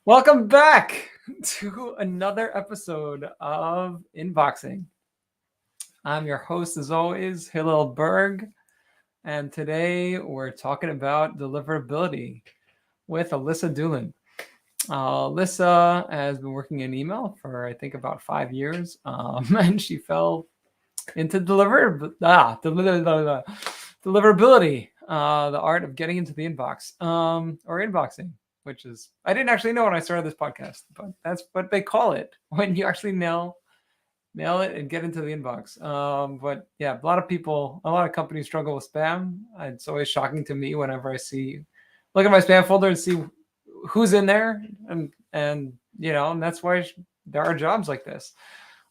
Welcome back to another episode of Inboxing. I'm your host, as always, Hillel Berg, and today we're talking about deliverability with Alyssa Dulin. Alyssa has been working in email for I think about 5 years, and she fell into deliverability, the art of getting into the inbox or inboxing, which is I didn't actually know when I started this podcast, but that's what they call it when you actually nail it and get into the inbox. But yeah, a lot of companies struggle with spam. It's always shocking to me whenever I look at my spam folder and see who's in there, and and that's why there are jobs like this,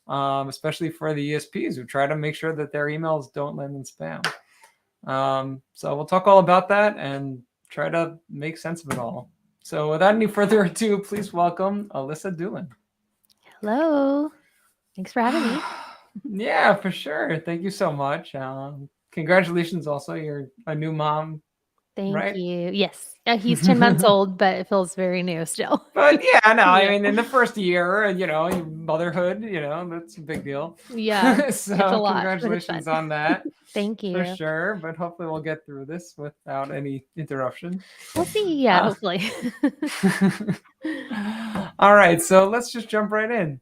especially for the ESPs who try to make sure that their emails don't land in spam. So we'll talk all about that and try to make sense of it all. So without any further ado, please welcome Alyssa Dulin. Hello. Thanks for having me. Yeah, for sure. Thank you so much. Congratulations also. You're a new mom, Thank right? you. Yes. He's 10 months old, but it feels very new still. But yeah, no, I Yeah. mean, in the first year, motherhood, that's a big deal. Yeah. It's a So lot, but it's fun. congratulations on that. Thank For you. sure, but hopefully we'll get through this without any interruption. We'll see. Yeah, Uh, hopefully. all right, so let's just jump right in.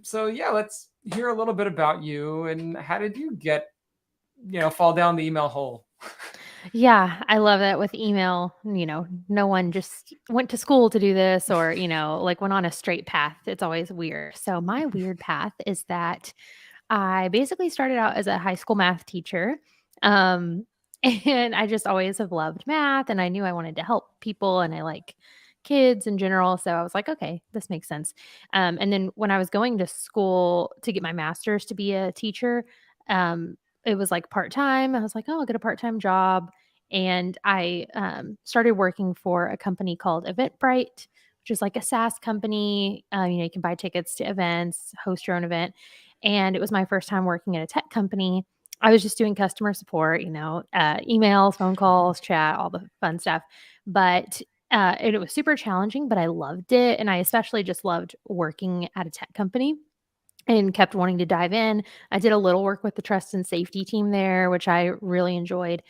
So yeah, let's hear a little bit about you and how did you fall down the email hole? Yeah, I love that with email. No one just went to school to do this or, like went on a straight path. It's always weird. So, my weird path is that I basically started out as a high school math teacher. Um, and I just always have loved math and I knew I wanted to help people and I like kids in general. So I was like, okay, this makes sense. And then when I was going to school to get my master's to be a teacher, it was like part time. I was like, oh, I'll get a part time job. And I started working for a company called Eventbrite, which is like a SaaS company. You can buy tickets to events, host your own event, and it was my first time working at a tech company. I was just doing customer support, emails, phone calls, chat, all the fun stuff. But it was super challenging, but I loved it. And I especially just loved working at a tech company and kept wanting to dive in. I did a little work with the trust and safety team there, which I really enjoyed.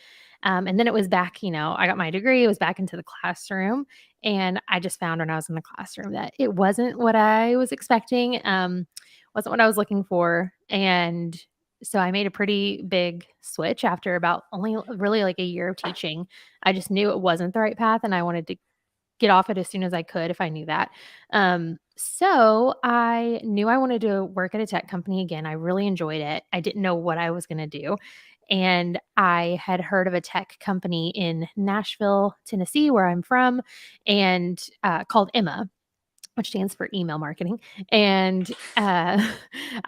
And then it was back, I got my degree, it was back into the classroom. And I just found when I was in the classroom that it wasn't what I was expecting, wasn't what I was looking for. And so I made a pretty big switch after about only really like a year of teaching. I just knew it wasn't the right path and I wanted to get off it as soon as I could if I knew that. So I knew I wanted to work at a tech company again. I really enjoyed it. I didn't know what I was going to do. And I had heard of a tech company in Nashville, Tennessee, where I'm from, and called Emma, which stands for email marketing. And I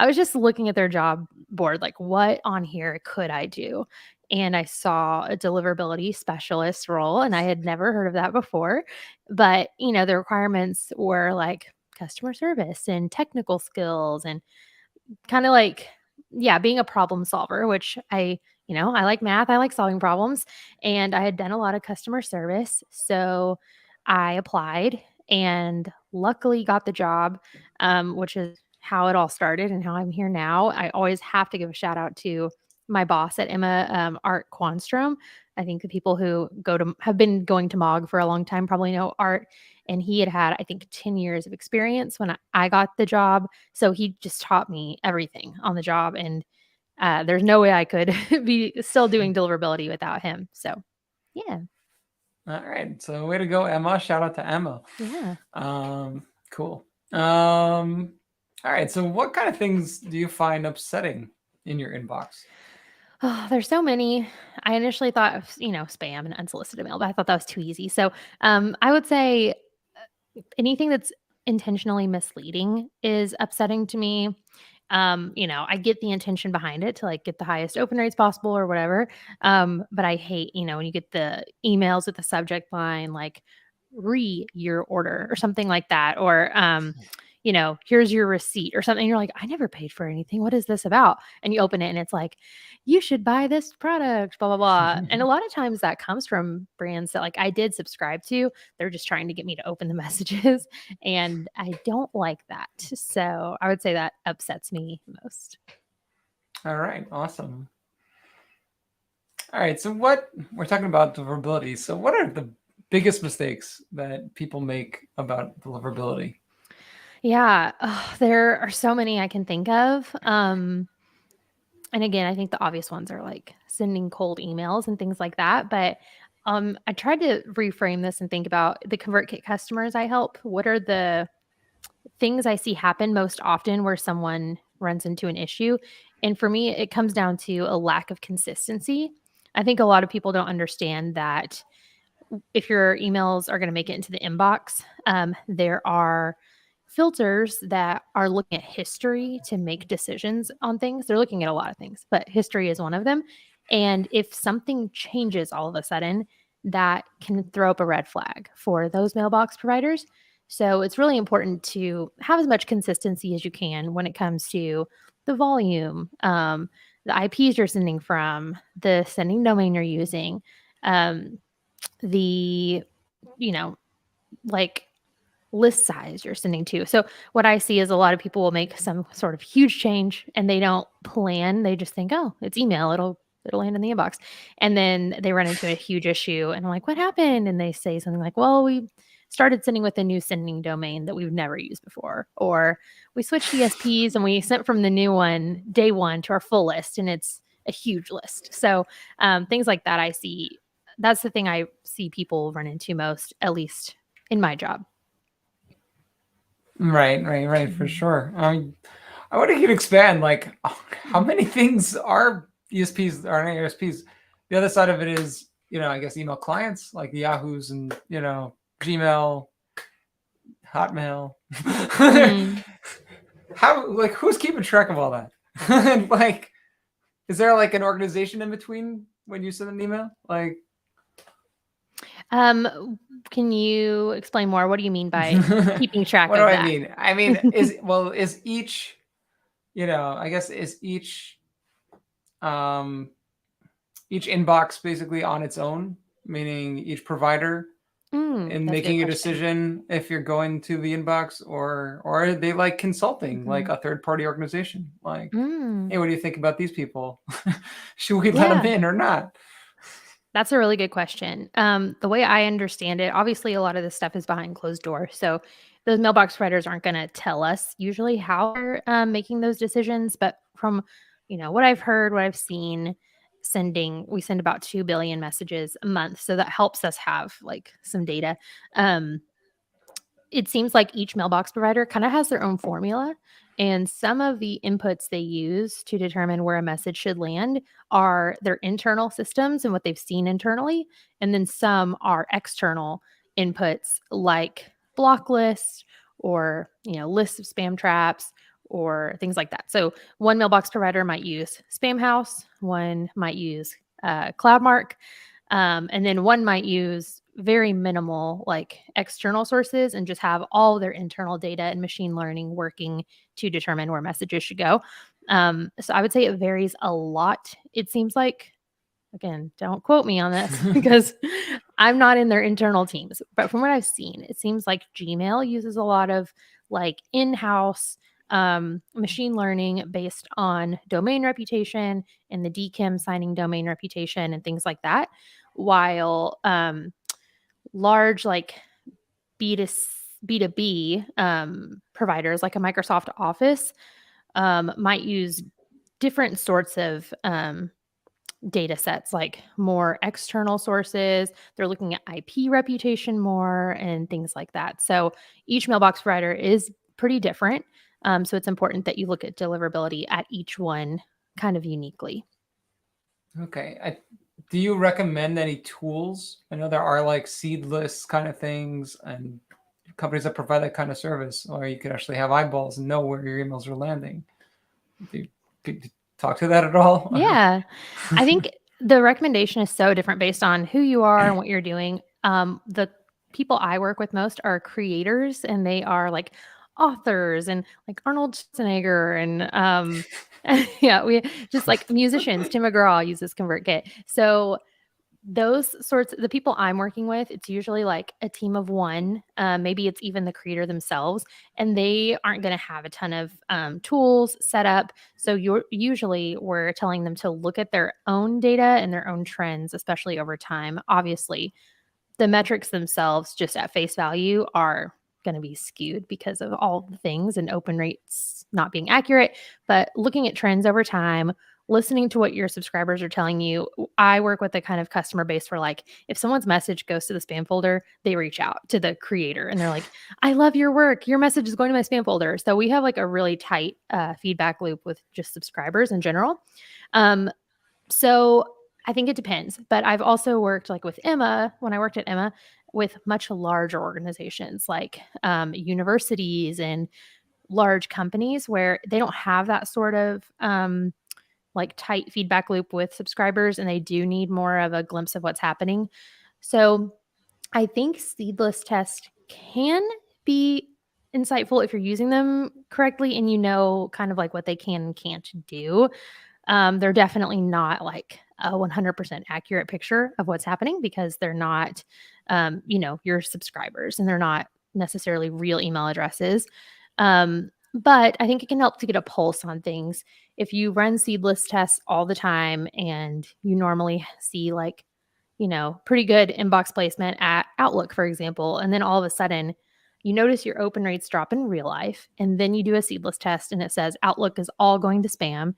was just looking at their job board, like, what on here could I do? And I saw a deliverability specialist role, and I had never heard of that before. But, the requirements were like customer service and technical skills and kind of like, yeah, being a problem solver, which I like math, I like solving problems, and I had done a lot of customer service. So I applied and luckily got the job, which is how it all started and how I'm here now. I always have to give a shout out to my boss at Emma, Art Quanstrom. I think the people who have been going to MOG for a long time probably know Art. And he had, I think, 10 years of experience when I got the job. So he just taught me everything on the job. And there's no way I could be still doing deliverability without him. So, yeah. All right, so way to go, Emma. Shout out to Emma. Yeah. Cool. All right, so what kind of things do you find upsetting in your inbox? Oh, there's so many. I initially thought of, spam and unsolicited mail, but I thought that was too easy. So I would say anything that's intentionally misleading is upsetting to me. I get the intention behind it to like get the highest open rates possible or whatever. But I hate, when you get the emails with the subject line like your order or something like that. Or here's your receipt or something. You're like, I never paid for anything. What is this about? And you open it and it's like, you should buy this product, blah, blah, blah. And a lot of times that comes from brands that like I did subscribe to. They're just trying to get me to open the messages. And I don't like that. So I would say that upsets me most. All right, awesome. All right, so what we're talking about deliverability. So what are the biggest mistakes that people make about deliverability? Yeah, there are so many I can think of. And again, I think the obvious ones are like sending cold emails and things like that. But I tried to reframe this and think about the ConvertKit customers I help. What are the things I see happen most often where someone runs into an issue? And for me, it comes down to a lack of consistency. I think a lot of people don't understand that if your emails are going to make it into the inbox, there are filters that are looking at history to make decisions on things. They're looking at a lot of things, but history is one of them. And if something changes all of a sudden, that can throw up a red flag for those mailbox providers. So it's really important to have as much consistency as you can when it comes to the volume, the IPs you're sending from, the sending domain you're using, the, you know, like list size you're sending to. So what I see is a lot of people will make some sort of huge change and they don't plan. They just think, oh, it's email. It'll land in the inbox. And then they run into a huge issue and I'm like, what happened? And they say something like, well, we started sending with a new sending domain that we've never used before. Or we switched DSPs and we sent from the new one day one to our full list and it's a huge list. So things like that I see. That's the thing I see people run into most, at least in my job. Right, for sure. I wonder if you could expand, like, how many things are ESPs, are ASPs? The other side of it is, I guess email clients, like the Yahoos and, Gmail, Hotmail. Who's keeping track of all that? And, like, is there, like, an organization in between when you send an email? Like, can you explain more? What do you mean by keeping track what of do that? I mean? I mean, is each, I guess each inbox basically on its own, meaning each provider in making a decision if you're going to the inbox, or are they like consulting, like a third-party organization? Like, hey, what do you think about these people? Should we let them in or not? That's a really good question. The way I understand it, obviously a lot of this stuff is behind closed doors. So those mailbox providers aren't going to tell us usually how they're making those decisions. But from, what I've heard, what I've seen, we send about 2 billion messages a month. So that helps us have like some data. It seems like each mailbox provider kind of has their own formula. And some of the inputs they use to determine where a message should land are their internal systems and what they've seen internally. And then some are external inputs like block lists or, lists of spam traps or things like that. So one mailbox provider might use Spamhaus, one might use Cloudmark, and then one might use very minimal like external sources and just have all their internal data and machine learning working to determine where messages should go. So I would say it varies a lot. It seems like, again, don't quote me on this because I'm not in their internal teams, but from what I've seen, it seems like Gmail uses a lot of like in-house machine learning based on domain reputation and the DKIM signing domain reputation and things like that. While large like B2B providers like a Microsoft Office might use different sorts of data sets, like more external sources. They're looking at IP reputation more and things like that. So each mailbox provider is pretty different. So it's important that you look at deliverability at each one kind of uniquely. Okay. Do you recommend any tools? I know there are like seedless kind of things and companies that provide that kind of service, or you could actually have eyeballs and know where your emails are landing. Could you talk to that at all? Yeah. I think the recommendation is so different based on who you are and what you're doing. The people I work with most are creators and they are like authors and like Arnold Schwarzenegger and yeah, we just like musicians. Tim McGraw uses ConvertKit. So those sorts, the people I'm working with, it's usually like a team of one. Maybe it's even the creator themselves, and they aren't going to have a ton of tools set up. So we're telling them to look at their own data and their own trends, especially over time. Obviously, the metrics themselves, just at face value, are going to be skewed because of all the things and open rates not being accurate. But looking at trends over time, listening to what your subscribers are telling you. I work with the kind of customer base where, like, if someone's message goes to the spam folder, they reach out to the creator and they're like, I love your work. Your message is going to my spam folder. So we have like a really tight feedback loop with just subscribers in general. So I think it depends, but I've also worked like with Emma, when I worked at Emma, with much larger organizations like universities and large companies where they don't have that sort of like tight feedback loop with subscribers, and they do need more of a glimpse of what's happening. So I think seedless tests can be insightful if you're using them correctly and you know kind of like what they can and can't do. They're definitely not like a 100% accurate picture of what's happening because they're not, your subscribers, and they're not necessarily real email addresses. But I think it can help to get a pulse on things. If you run seedless tests all the time and you normally see like, pretty good inbox placement at Outlook, for example, and then all of a sudden you notice your open rates drop in real life, and then you do a seedless test and it says Outlook is all going to spam,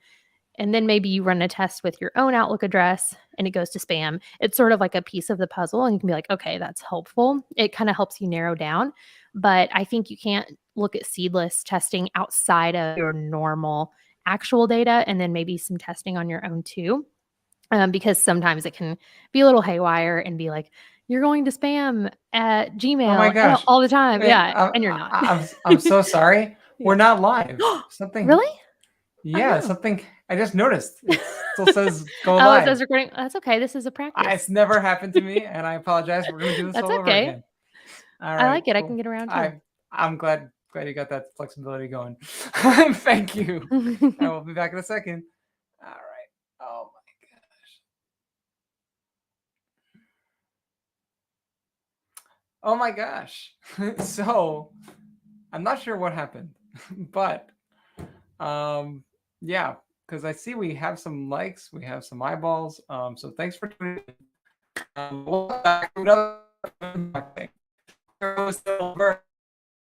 and then maybe you run a test with your own Outlook address and it goes to spam. It's sort of like a piece of the puzzle, and you can be like, okay, that's helpful. It kind of helps you narrow down. But I think you can't look at seedless testing outside of your normal actual data, and then maybe some testing on your own too. Because sometimes it can be a little haywire and be like, you're going to spam at Oh my Gmail gosh. all the time. Wait, Yeah. And you're not. I'm so sorry. We're not live. Something. Really? Yeah, Oh. something. I just noticed. It still says go Oh, live. it says recording. That's okay. This is a practice. It's never happened to me, and I apologize. We're gonna do this That's all over okay. again. All I right, like it. I cool. can get around too. I'm glad you got that flexibility going. Thank you. I will be back in a second. All right. Oh my gosh. Oh my gosh. So I'm not sure what happened, but yeah, because I see we have some likes, we have some eyeballs. So thanks for tuning in. Welcome back to another unboxing.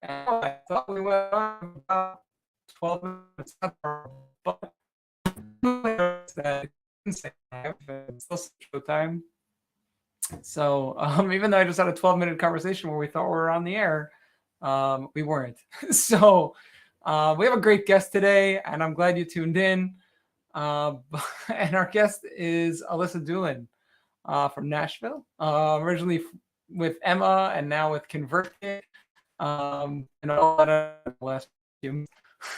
I thought we went on about 12 minutes, but it's still showtime. So even though I just had a 12-minute conversation where we thought we were on the air, we weren't. So we have a great guest today, and I'm glad you tuned in. And our guest is Alyssa Dulin from Nashville, originally with Emma and now with ConvertKit, and all that last few.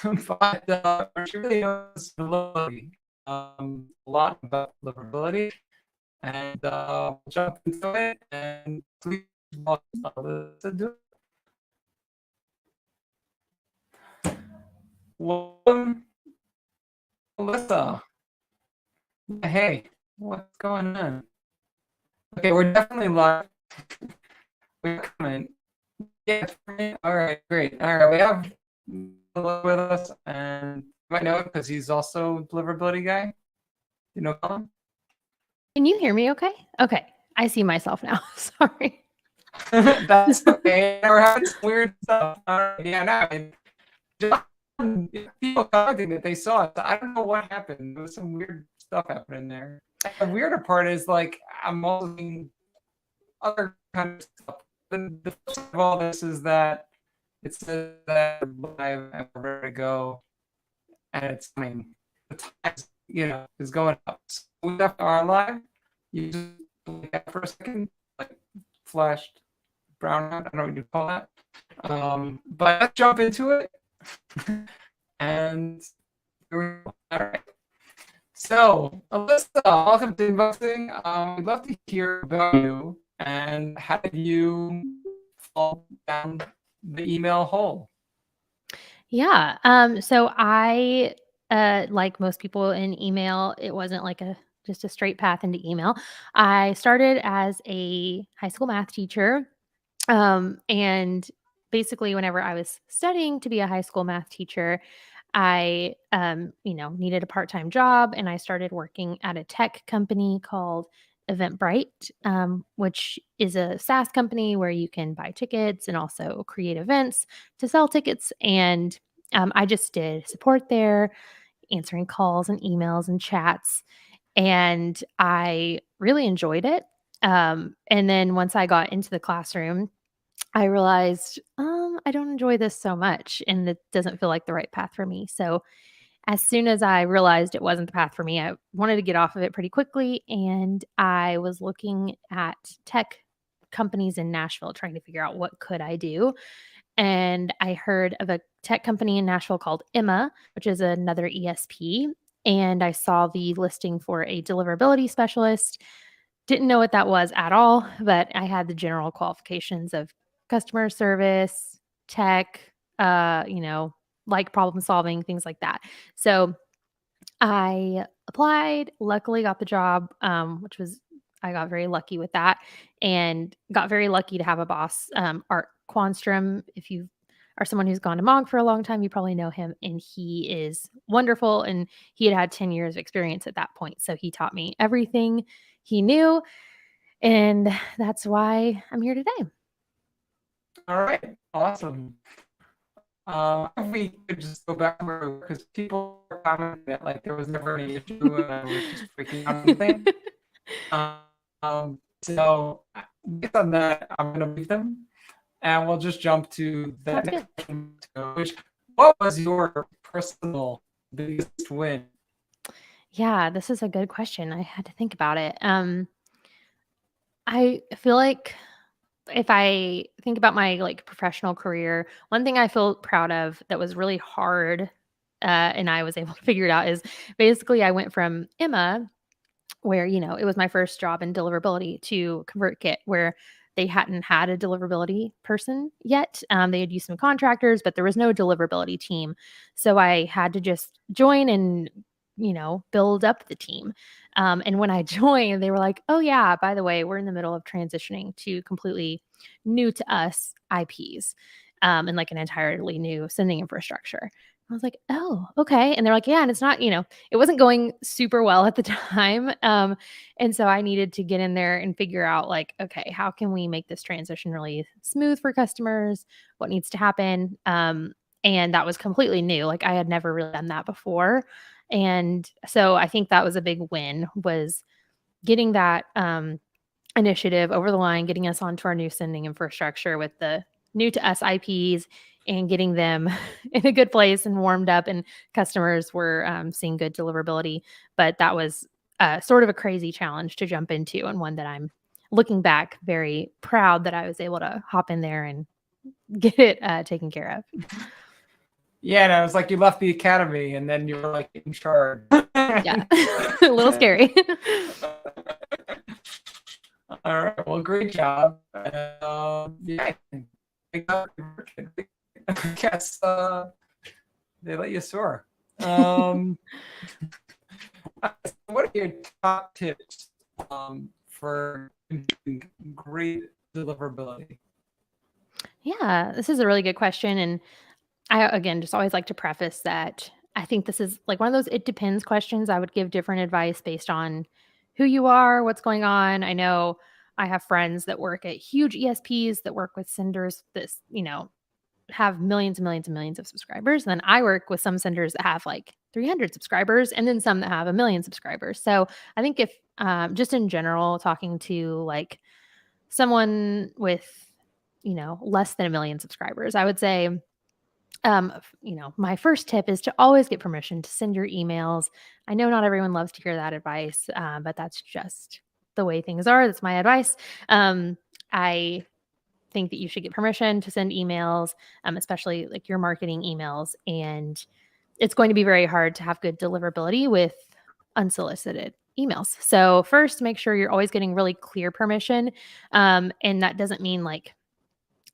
But she really knows deliverability, a lot about deliverability, and we'll jump into it. And please welcome Alyssa Dulin. Welcome, Alyssa. Hey, what's going on? Okay, we're definitely live. We're coming. Yeah, all right, great. All right, we have with us, and you might know it because he's also a deliverability guy. You know Colin? Can you hear me okay? Okay. I see myself now. Sorry. That's okay. We're having some weird stuff. Yeah, no, I mean, just people commenting that they saw it. I don't know what happened. There was some weird stuff happening there. The weirder part is like I'm also seeing other kind of stuff. The first of all this is that it says that live and we're ready to go, and it's coming. The time is going up. So we definitely are live. You just look at for a second, like flashed brown out. I don't know what you call that. But let's jump into it. And here we go. All right. So, Alyssa, welcome to Unboxing. We'd love to hear about you and how did you fall down the email hole? Yeah. So I, like most people in email, it wasn't like a just a straight path into email. I started as a high school math teacher. And basically, whenever I was studying to be a high school math teacher, I, needed a part-time job, and I started working at a tech company called Eventbrite, which is a SaaS company where you can buy tickets and also create events to sell tickets. And I just did support there, answering calls and emails and chats, and I really enjoyed it. And then once I got into the classroom, I realized, I don't enjoy this so much and it doesn't feel like the right path for me. So as soon as I realized it wasn't the path for me, I wanted to get off of it pretty quickly. And I was looking at tech companies in Nashville trying to figure out what could I do. And I heard of a tech company in Nashville called Emma, which is another ESP. And I saw the listing for a deliverability specialist. Didn't know what that was at all, but I had the general qualifications of customer service, tech, like problem solving, things like that. So I applied, luckily got the job, which was I got very lucky with that and got very lucky to have a boss, Art Quanstrom. If you are someone who's gone to Monk for a long time, you probably know him, and he is wonderful. And he had 10 years of experience at that point. So he taught me everything he knew. And that's why I'm here today. All right, awesome. If we could just go back where because people were commenting that like there was never any issue and I was just freaking out or something. So based on that, I'm gonna leave them, and we'll just jump to the Sounds next good. question, which what was your personal biggest win? Yeah, this is a good question. I had to think about it. I feel like if I think about my like professional career, one thing I feel proud of that was really hard, and I was able to figure it out is basically I went from Emma, where it was my first job in deliverability, to ConvertKit, where they hadn't had a deliverability person yet. They had used some contractors, but there was no deliverability team, so I had to just join and build up the team. And when I joined, they were like, "Oh yeah, by the way, we're in the middle of transitioning to completely new to us IPs, and like an entirely new sending infrastructure." I was like, "Oh, okay." And they're like, "Yeah, and it's not, it wasn't going super well at the time." And so I needed to get in there and figure out like, okay, how can we make this transition really smooth for customers? What needs to happen? And that was completely new. Like I had never really done that before. And so I think that was a big win, was getting that initiative over the line, getting us onto our new sending infrastructure with the new to us IPs, and getting them in a good place and warmed up, and customers were seeing good deliverability. But that was sort of a crazy challenge to jump into, and one that I'm looking back very proud that I was able to hop in there and get it taken care of. Yeah, and I was like, you left the academy, and then you were like in charge. Yeah, a little scary. All right, well, great job. Yeah, I guess they let you soar. What are your top tips for great deliverability? Yeah, this is a really good question. And I, again, just always like to preface that I think this is like one of those it depends questions. I would give different advice based on who you are, what's going on. I know I have friends that work at huge ESPs that work with senders that, have millions and millions and millions of subscribers. And then I work with some senders that have like 300 subscribers, and then some that have a million subscribers. So I think if just in general, talking to like someone with, less than a million subscribers, I would say my first tip is to always get permission to send your emails. I know not everyone loves to hear that advice, but that's just the way things are. That's my advice. I think that you should get permission to send emails, especially like your marketing emails. And it's going to be very hard to have good deliverability with unsolicited emails. So first, make sure you're always getting really clear permission. And that doesn't mean like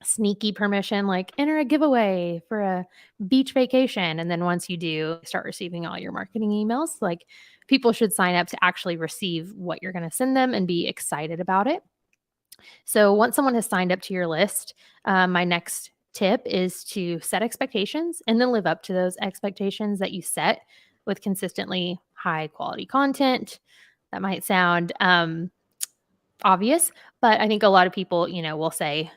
sneaky permission, like enter a giveaway for a beach vacation. And then once you do start receiving all your marketing emails, like people should sign up to actually receive what you're going to send them and be excited about it. So once someone has signed up to your list, my next tip is to set expectations and then live up to those expectations that you set with consistently high quality content. That might sound obvious, but I think a lot of people, will say,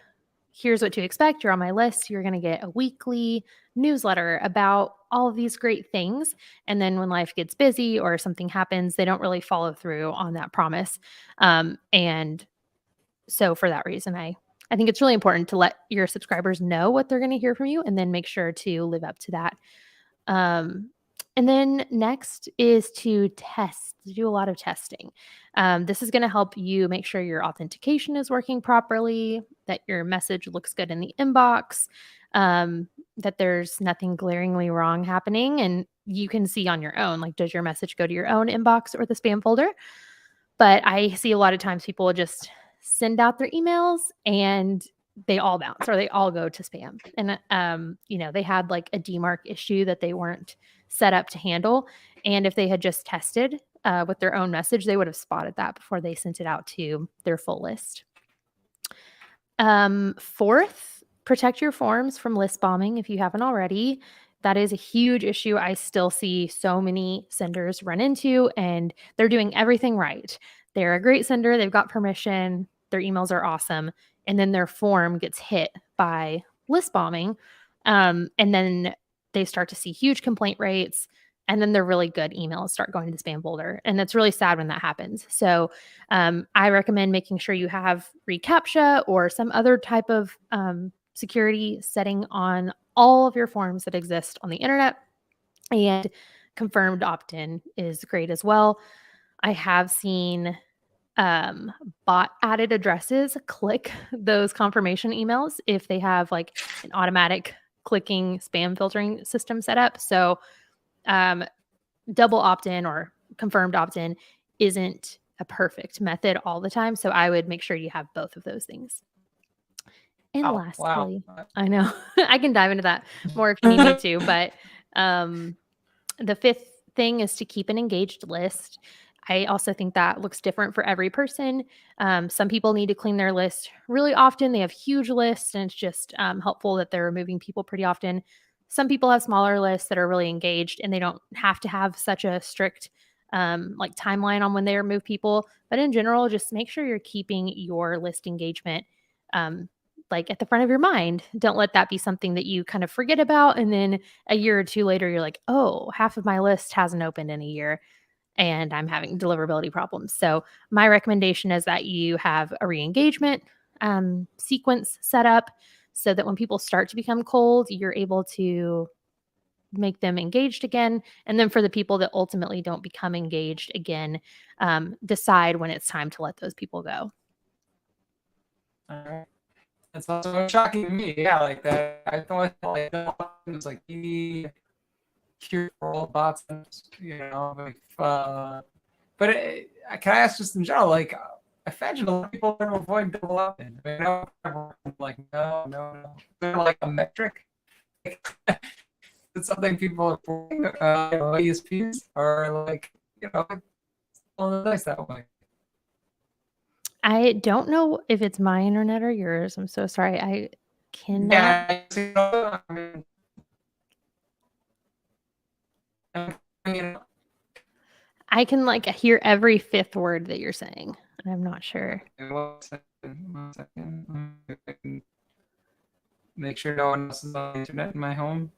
here's what to expect. You're on my list. You're going to get a weekly newsletter about all of these great things. And then when life gets busy or something happens, they don't really follow through on that promise. And so for that reason, I think it's really important to let your subscribers know what they're going to hear from you and then make sure to live up to that. Um, and then next is to do a lot of testing. This is going to help you make sure your authentication is working properly, that your message looks good in the inbox, that there's nothing glaringly wrong happening. And you can see on your own, like, does your message go to your own inbox or the spam folder? But I see a lot of times people just send out their emails and they all bounce or they all go to spam. And they had like a DMARC issue that they weren't set up to handle. And if they had just tested with their own message, they would have spotted that before they sent it out to their full list. Fourth, protect your forms from list bombing if you haven't already. That is a huge issue I still see so many senders run into, and they're doing everything right. They're a great sender. They've got permission. Their emails are awesome. And then their form gets hit by list bombing. And then they start to see huge complaint rates. And then their really good emails start going to the spam folder. And that's really sad when that happens. So I recommend making sure you have reCAPTCHA or some other type of security setting on all of your forms that exist on the internet. And confirmed opt-in is great as well. I have seen bot added addresses click those confirmation emails if they have like an automatic clicking spam filtering system set up. So double opt-in or confirmed opt-in isn't a perfect method all the time. So I would make sure you have both of those things. And lastly, wow. I know I can dive into that more if you need me to, but the fifth thing is to keep an engaged list. I also think that looks different for every person. Some people need to clean their list really often. They have huge lists, and it's just helpful that they're removing people pretty often. Some people have smaller lists that are really engaged, and they don't have to have such a strict timeline on when they remove people. But in general, just make sure you're keeping your list engagement at the front of your mind. Don't let that be something that you kind of forget about. And then a year or two later, you're like, oh, half of my list hasn't opened in a year and I'm having deliverability problems. So my recommendation is that you have a re-engagement sequence set up so that when people start to become cold, you're able to make them engaged again. And then for the people that ultimately don't become engaged again, decide when it's time to let those people go. All right. That's also shocking to me. Yeah, like that. I thought it was like the cure for all bots, but can I ask just in general, I imagine a lot of people are avoid double opt-in. I know, no. They're like a metric. It's something people are reporting, ESPs are nice that way. I don't know if it's my internet or yours. I'm so sorry. I cannot. I can hear every fifth word that you're saying, and I'm not sure. 1 second. Make sure no one else is on the internet in my home.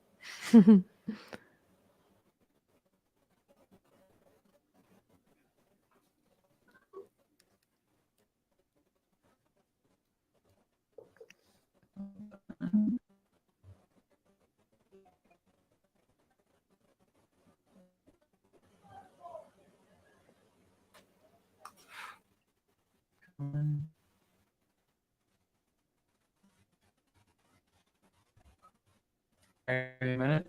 Wait a minute.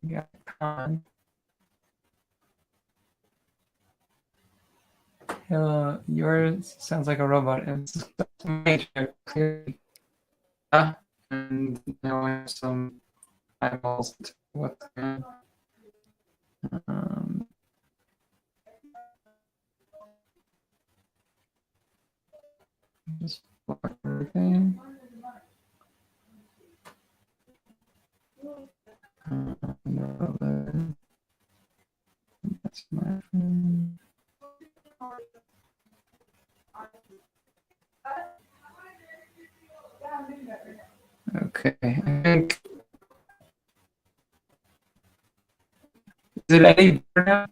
Yeah, con. Yours sounds like a robot. It's major, clearly. And now I have some eyeballs. What the just block everything. That's my phone. Okay, I think. Is it any better now?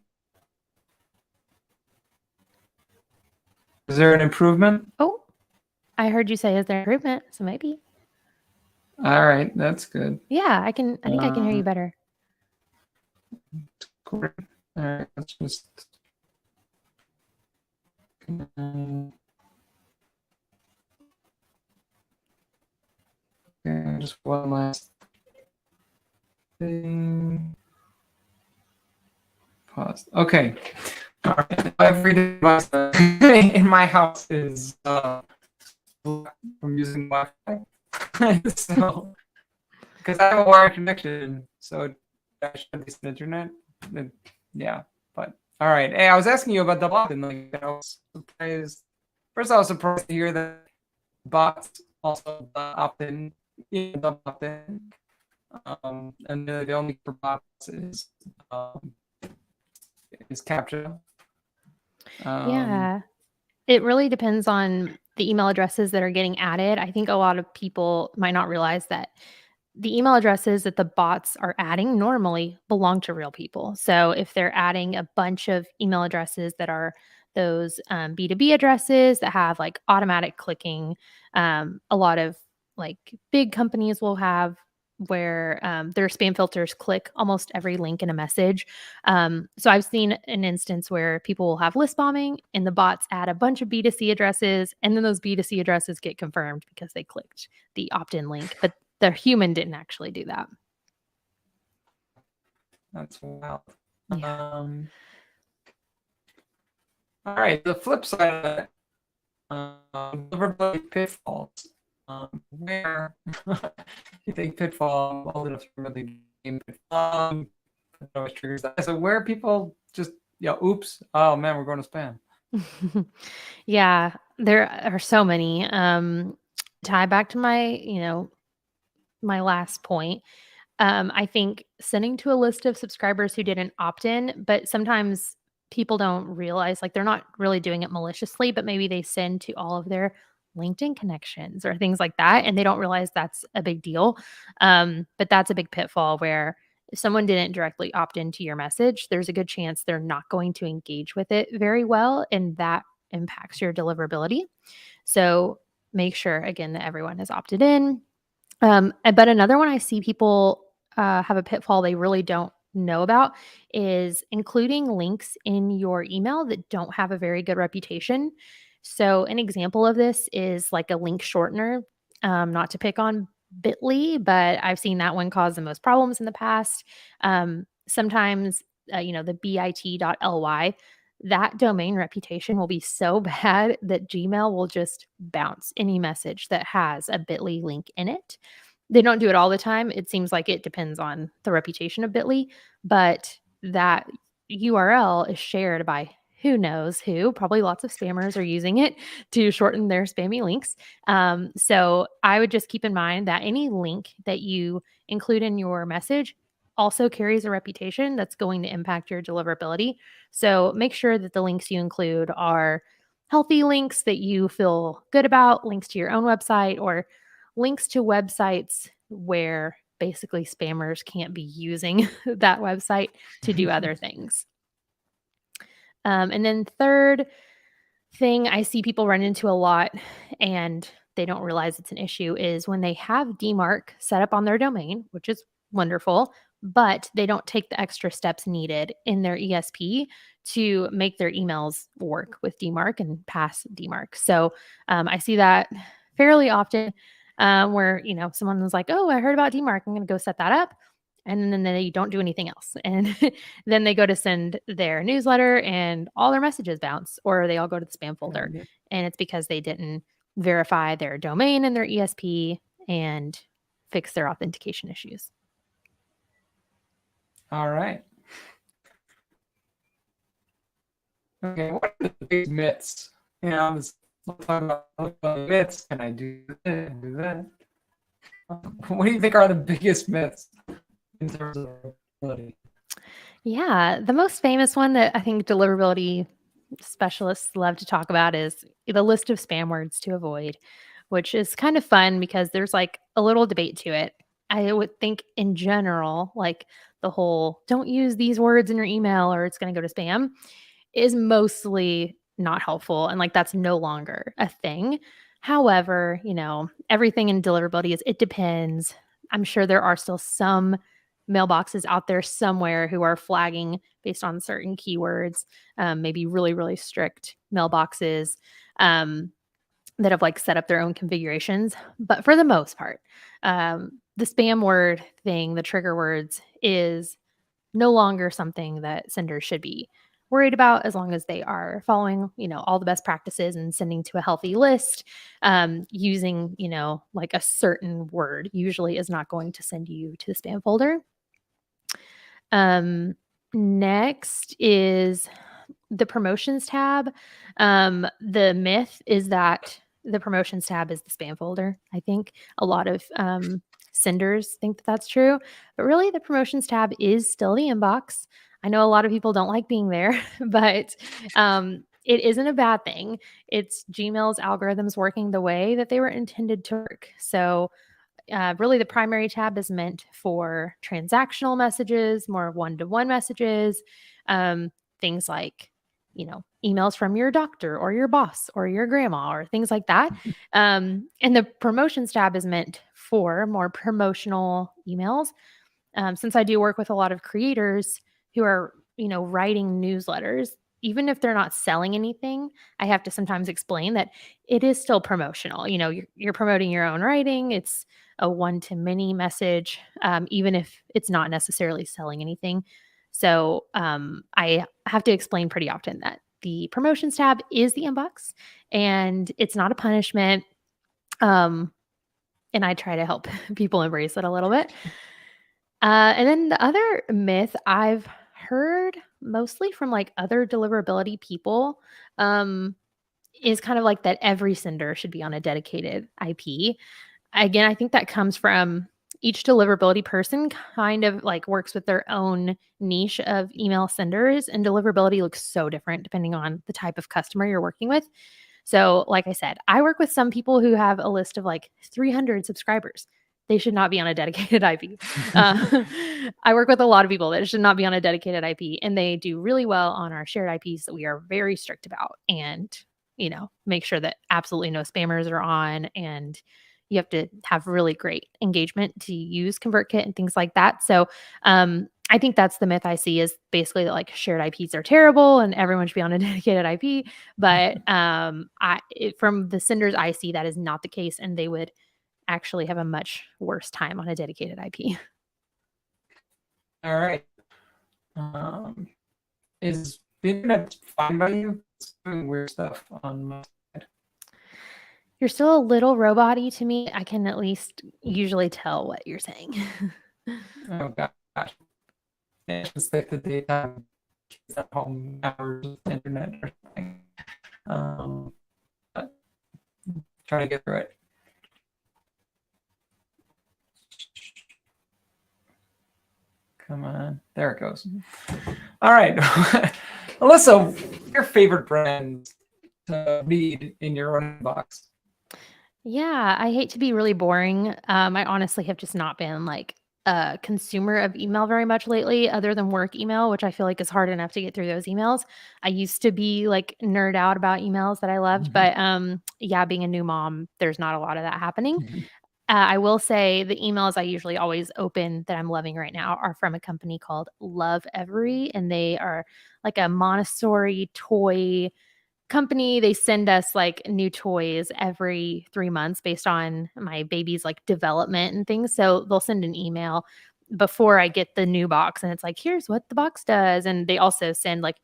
Is there an improvement? Oh, I heard you say, is there improvement? So maybe. All right, that's good. Yeah, I think I can hear you better. Great. All right, let's just. Okay, just one last thing. Pause. Okay. All right. Every device in my house is from using Wi-Fi. So, because I have a wired connection, so I should be internet. Yeah, but all right. Hey, I was asking you about double opt-in. Like, I was surprised. First, I was surprised to hear that bots also opt-in, double opt-in. And the only for bots is CAPTCHA. Yeah. It really depends on the email addresses that are getting added. I think a lot of people might not realize that the email addresses that the bots are adding normally belong to real people. So if they're adding a bunch of email addresses that are those B2B addresses that have like automatic clicking, a lot of like big companies will have where their spam filters click almost every link in a message. So I've seen an instance where people will have list bombing and the bots add a bunch of B2C addresses, and then those B2C addresses get confirmed because they clicked the opt in link, but the human didn't actually do that. That's wild. Yeah. All right. The flip side of that, deliverability pitfalls. Where you think pitfall old enough to really game pitfall always triggers that. So where people just oops, oh man, we're going to spam. Yeah, there are so many. Tie back to my, my last point. I think sending to a list of subscribers who didn't opt in, but sometimes people don't realize like they're not really doing it maliciously, but maybe they send to all of their LinkedIn connections or things like that, and they don't realize that's a big deal. But that's a big pitfall where if someone didn't directly opt into your message, there's a good chance they're not going to engage with it very well, and that impacts your deliverability. So make sure again that everyone has opted in. But another one I see people have a pitfall they really don't know about is including links in your email that don't have a very good reputation. So, an example of this is like a link shortener, not to pick on Bitly, but I've seen that one cause the most problems in the past. Sometimes, the bit.ly, that domain reputation will be so bad that Gmail will just bounce any message that has a Bitly link in it. They don't do it all the time. It seems like it depends on the reputation of Bitly, but that URL is shared by who knows who. Probably lots of spammers are using it to shorten their spammy links. So I would just keep in mind that any link that you include in your message also carries a reputation that's going to impact your deliverability. So make sure that the links you include are healthy links that you feel good about, links to your own website, or links to websites where basically spammers can't be using that website to do other things. And then third thing I see people run into a lot and they don't realize it's an issue is when they have DMARC set up on their domain, which is wonderful, but they don't take the extra steps needed in their ESP to make their emails work with DMARC and pass DMARC. So I see that fairly often where, someone was like, oh, I heard about DMARC. I'm going to go set that up. and then they don't do anything else. And then they go to send their newsletter and all their messages bounce, or they all go to the spam folder. idea. And it's because they didn't verify their domain and their ESP and fix their authentication issues. All right. Okay, what are the big myths? You know, let's talk about myths. Can I do this and do that? What do you think are the biggest myths in terms of deliverability? Yeah, the most famous one that I think deliverability specialists love to talk about is the list of spam words to avoid, which is kind of fun because there's like a little debate to it. I would think in general, like the whole don't use these words in your email or it's going to go to spam is mostly not helpful. And like that's no longer a thing. However, everything in deliverability is it depends. I'm sure there are still some mailboxes out there somewhere who are flagging based on certain keywords, maybe really, really strict mailboxes that have like set up their own configurations. But for the most part, the spam word thing, the trigger words, is no longer something that senders should be worried about as long as they are following, all the best practices and sending to a healthy list. Using, like a certain word usually is not going to send you to the spam folder. Next is the promotions tab. The myth is that the promotions tab is the spam folder. I think a lot of senders think that that's true, but really the promotions tab is still the inbox. I know a lot of people don't like being there, but it isn't a bad thing. It's Gmail's algorithms working the way that they were intended to work. So really the primary tab is meant for transactional messages, more one-to-one messages, things like, emails from your doctor or your boss or your grandma or things like that. And the promotions tab is meant for more promotional emails. Since I do work with a lot of creators who are, writing newsletters, even if they're not selling anything, I have to sometimes explain that it is still promotional. You're promoting your own writing. It's a one-to-many message, even if it's not necessarily selling anything. So I have to explain pretty often that the promotions tab is the inbox and it's not a punishment. And I try to help people embrace it a little bit. And then the other myth I've heard mostly from like other deliverability people is kind of like that every sender should be on a dedicated IP. Again, I think that comes from each deliverability person kind of like works with their own niche of email senders, and deliverability looks so different depending on the type of customer you're working with. So, like I said, I work with some people who have a list of like 300 subscribers. They should not be on a dedicated IP. I work with a lot of people that should not be on a dedicated IP, and they do really well on our shared IPs that we are very strict about, and make sure that absolutely no spammers are on, and you have to have really great engagement to use ConvertKit and things like that. So I think that's the myth I see is basically that like shared IPs are terrible and everyone should be on a dedicated IP. But from the senders I see, that is not the case, and they would actually have a much worse time on a dedicated IP. All right. Is the internet fine by you? It's doing weird stuff on my side. You're still a little robot-y to me. I can at least usually tell what you're saying. Oh gosh. It's just like the daytime kids at home hours of internet or something. But try to get through it. Come on. There it goes. All right. Alyssa, your favorite brand to read in your own box? Yeah, I hate to be really boring. I honestly have just not been like a consumer of email very much lately, other than work email, which I feel like is hard enough to get through those emails. I used to be like nerd out about emails that I loved, but yeah, being a new mom, there's not a lot of that happening. I will say the emails I usually always open that I'm loving right now are from a company called Love Every, and they are like a Montessori toy company. They send us like new toys every 3 months based on my baby's like development and things. So they'll send an email before I get the new box, and it's like, here's what the box does. And they also send like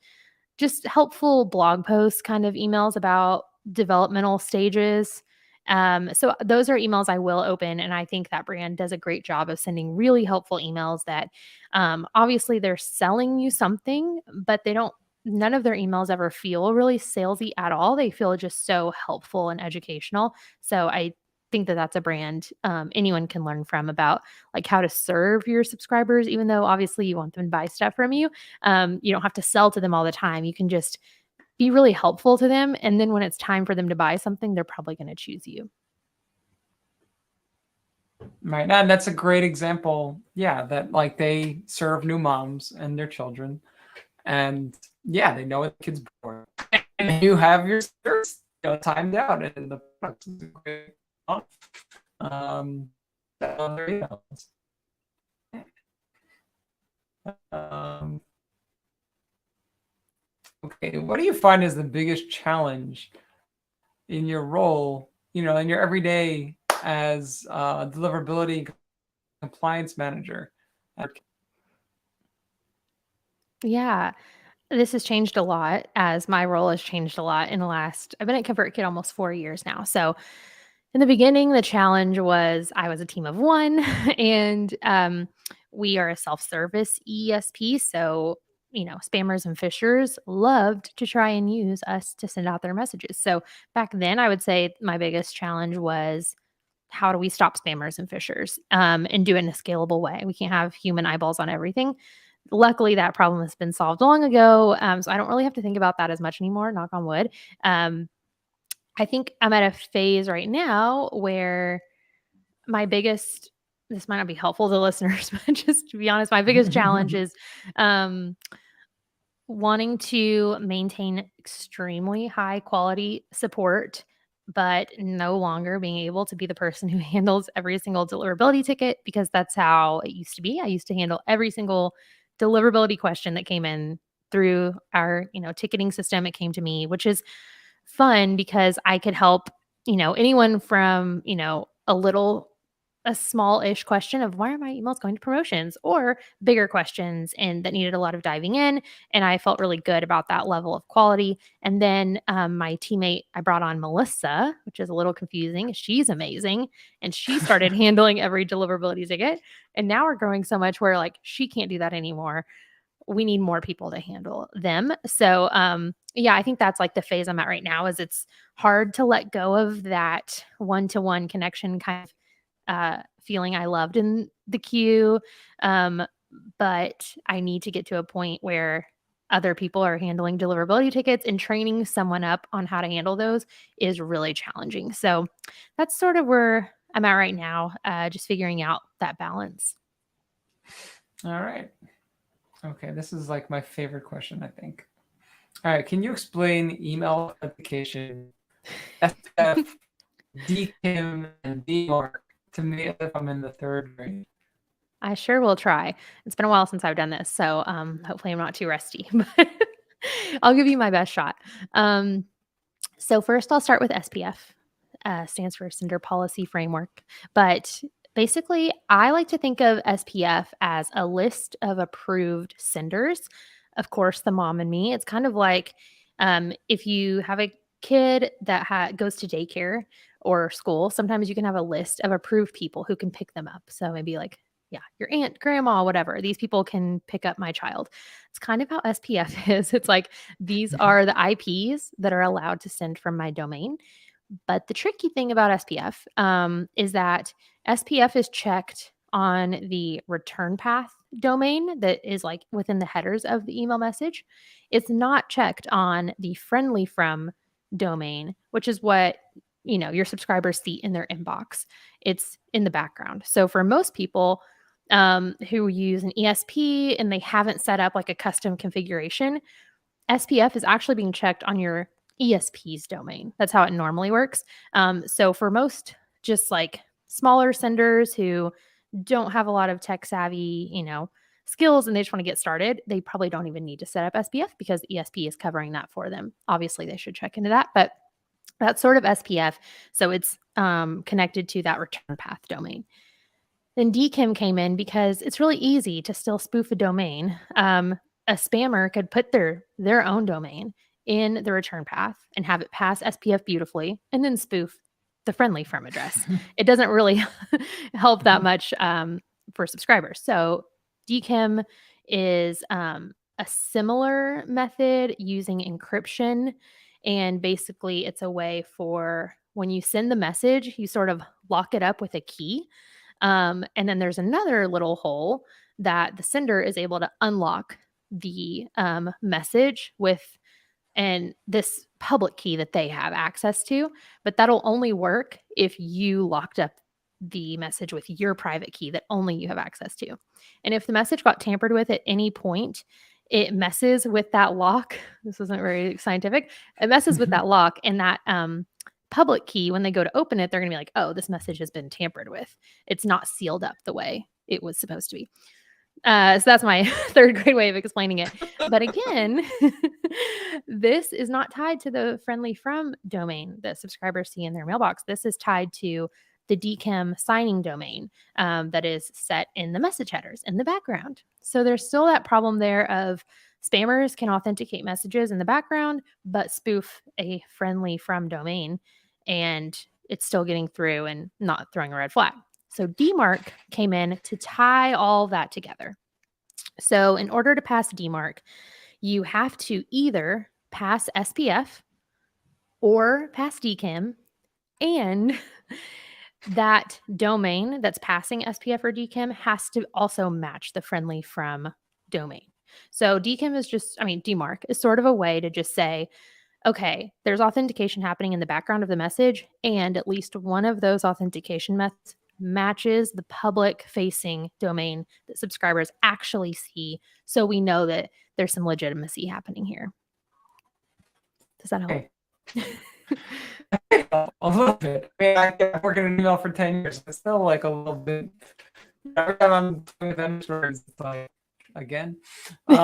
just helpful blog posts kind of emails about developmental stages. So those are emails I will open, and I think that brand does a great job of sending really helpful emails that obviously they're selling you something, but they don't. None of their emails ever feel really salesy at all. They feel just so helpful and educational. So I think that that's a brand anyone can learn from about like how to serve your subscribers, even though obviously you want them to buy stuff from you. You don't have to sell to them all the time. You can just be really helpful to them. And then when it's time for them to buy something, they're probably going to choose you. Right. And that's a great example. Yeah. That like they serve new moms and their children. And yeah, they know what the kid's born. And you have your service, timed out, and the product is great. On their emails. Okay, what do you find is the biggest challenge in your role, in your everyday as deliverability compliance manager? Yeah. This has changed a lot as my role has changed a lot in the last, I've been at ConvertKit almost 4 years now. So in the beginning, the challenge was I was a team of one and we are a self-service ESP. So, spammers and phishers loved to try and use us to send out their messages. So back then, I would say my biggest challenge was how do we stop spammers and phishers and do it in a scalable way? We can't have human eyeballs on everything. Luckily, that problem has been solved long ago. So I don't really have to think about that as much anymore, knock on wood. I think I'm at a phase right now where this might not be helpful to listeners, but just to be honest, my biggest challenge is wanting to maintain extremely high quality support, but no longer being able to be the person who handles every single deliverability ticket, because that's how it used to be. I used to handle every single deliverability question that came in through our, ticketing system. It came to me, which is fun because I could help, anyone from, a small-ish question of why are my emails going to promotions, or bigger questions and that needed a lot of diving in. And I felt really good about that level of quality. And then my teammate, I brought on Melissa, which is a little confusing. She's amazing. And she started handling every deliverability ticket. And now we're growing so much where like she can't do that anymore. We need more people to handle them. So yeah, I think that's like the phase I'm at right now. Is it's hard to let go of that one-to-one connection kind of feeling I loved in the queue. But I need to get to a point where other people are handling deliverability tickets, and training someone up on how to handle those is really challenging. So that's sort of where I'm at right now, just figuring out that balance. All right. Okay, this is like my favorite question, I think. All right, can you explain email authentication, SF, DKIM, and DMARC to me as if I'm in the third grade? I sure will try. It's been a while since I've done this, so hopefully I'm not too rusty, but I'll give you my best shot. So first I'll start with SPF, stands for Sender Policy Framework. But basically, I like to think of SPF as a list of approved senders. Of course, the mom and me. It's kind of like if you have a kid that goes to daycare or school, sometimes you can have a list of approved people who can pick them up. So maybe like, yeah, your aunt, grandma, whatever. These people can pick up my child. It's kind of how SPF is. It's like these are the IPs that are allowed to send from my domain. But the tricky thing about SPF is that SPF is checked on the return path domain that is like within the headers of the email message. It's not checked on the friendly from domain, which is what your subscribers see in their inbox. It's in the background. So for most people who use an ESP and they haven't set up like a custom configuration, SPF is actually being checked on your ESP's domain. That's how it normally works. So for most just like smaller senders who don't have a lot of tech savvy, skills, and they just want to get started, they probably don't even need to set up SPF because ESP is covering that for them. Obviously, they should check into that, but that's sort of SPF. So it's connected to that return path domain. Then DKIM came in because it's really easy to still spoof a domain. A spammer could put their own domain in the return path and have it pass SPF beautifully and then spoof the friendly from address. It doesn't really help that much for subscribers. So DKIM is a similar method using encryption. And basically, it's a way for when you send the message, you sort of lock it up with a key. And then there's another little hole that the sender is able to unlock the message with and this public key that they have access to, but that'll only work if you locked up the message with your private key that only you have access to. And if the message got tampered with at any point, it messes with that lock. This isn't very scientific. It messes with that lock, and that public key, when they go to open it, they're going to be like, oh, this message has been tampered with. It's not sealed up the way it was supposed to be. So that's my third grade way of explaining it. But again, this is not tied to the friendly from domain that subscribers see in their mailbox. This is tied to the DKIM signing domain that is set in the message headers in the background. So there's still that problem there of spammers can authenticate messages in the background, but spoof a friendly from domain, and it's still getting through and not throwing a red flag. So DMARC came in to tie all that together. So in order to pass DMARC, you have to either pass SPF or pass DKIM, and that domain that's passing SPF or DKIM has to also match the friendly from domain. So DKIM is DMARC is sort of a way to just say, okay, there's authentication happening in the background of the message, and at least one of those authentication methods matches the public-facing domain that subscribers actually see, so we know that there's some legitimacy happening here. Does that help? A little bit. I mean, I've worked in an email for 10 years. It's still like a little bit. Every time I'm with them, it's like, again. But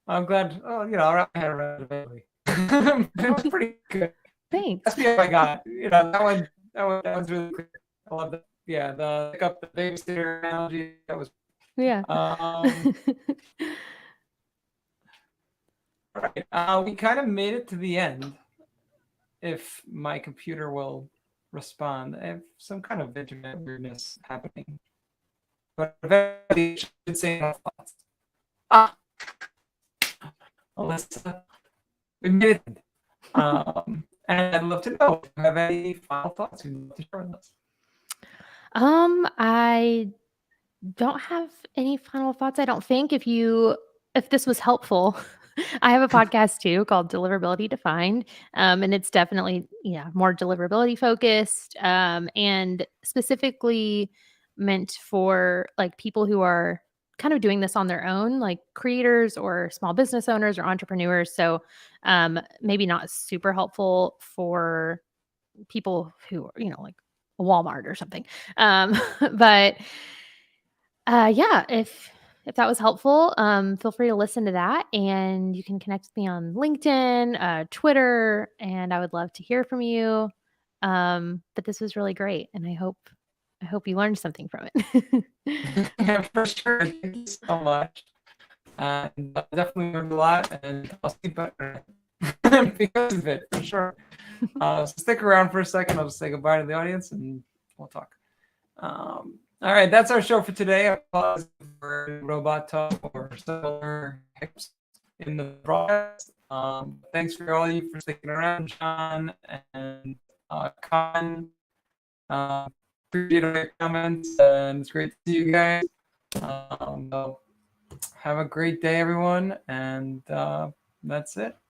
I'm glad. Oh, I'll wrap my head around it eventually. It was pretty good. Thanks. That's I got. That one's really good. I love that. Yeah, the pick up the babysitter analogy. That was. Yeah. All right. We kind of made it to the end. If my computer will respond, I have some kind of internet weirdness happening. But eventually, it should say no thoughts. Alyssa, we made it. And I'd love to know if you have any final thoughts you'd love to share with us. I don't have any final thoughts. I don't think. If this was helpful, I have a podcast too called Deliverability Defined, and it's definitely more deliverability focused, and specifically meant for like people who are kind of doing this on their own, like creators or small business owners or entrepreneurs. So maybe not super helpful for people who are, like Walmart or something. But yeah, if that was helpful, feel free to listen to that, and you can connect with me on LinkedIn, Twitter, and I would love to hear from you. But this was really great, and I hope you learned something from it. Yeah, for sure. Thank you so much. And I definitely learned a lot, and I'll see better because of it, for sure. So stick around for a second. I'll just say goodbye to the audience, and we'll talk. All right, that's our show for today. I apologize for robot talk or similar hiccups in the broadcast. Thanks for all of you for sticking around, John and Con. Appreciate all your comments, and it's great to see you guys. So have a great day, everyone, and that's it.